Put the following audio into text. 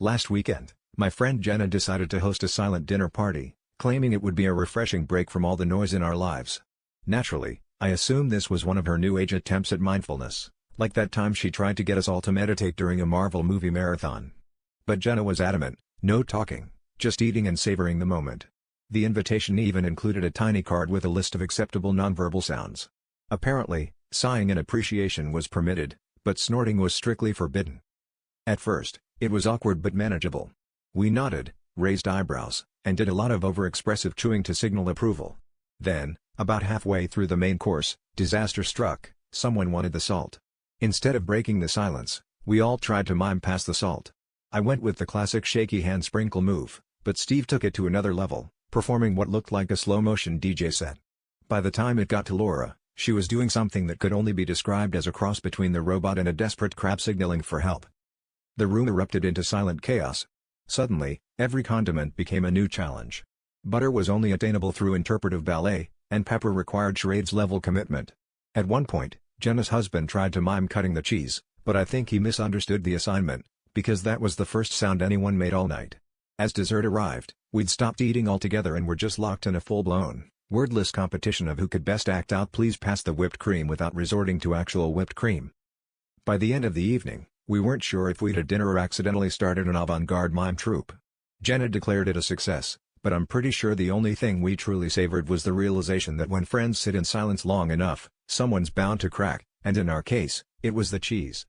Last weekend, my friend Jenna decided to host a silent dinner party, claiming it would be a refreshing break from all the noise in our lives. Naturally, I assumed this was one of her new age attempts at mindfulness, like that time she tried to get us all to meditate during a Marvel movie marathon. But Jenna was adamant, no talking, just eating and savoring the moment. The invitation even included a tiny card with a list of acceptable nonverbal sounds. Apparently, sighing in appreciation was permitted, but snorting was strictly forbidden. At first, it was awkward but manageable. We nodded, raised eyebrows, and did a lot of overexpressive chewing to signal approval. Then, about halfway through the main course, disaster struck. Someone wanted the salt. Instead of breaking the silence, we all tried to mime pass the salt. I went with the classic shaky hand sprinkle move, but Steve took it to another level, performing what looked like a slow-motion DJ set. By the time it got to Laura, she was doing something that could only be described as a cross between the robot and a desperate crab signaling for help. The room erupted into silent chaos. Suddenly, every condiment became a new challenge. Butter was only attainable through interpretive ballet, and pepper required charades-level commitment. At one point, Jenna's husband tried to mime cutting the cheese, but I think he misunderstood the assignment, because that was the first sound anyone made all night. As dessert arrived, we'd stopped eating altogether and were just locked in a full-blown, wordless competition of who could best act out "Please pass the whipped cream" without resorting to actual whipped cream. By the end of the evening, we weren't sure if we'd had dinner or accidentally started an avant-garde mime troupe. Jenna declared it a success, but I'm pretty sure the only thing we truly savored was the realization that when friends sit in silence long enough, someone's bound to crack, and in our case, it was the cheese.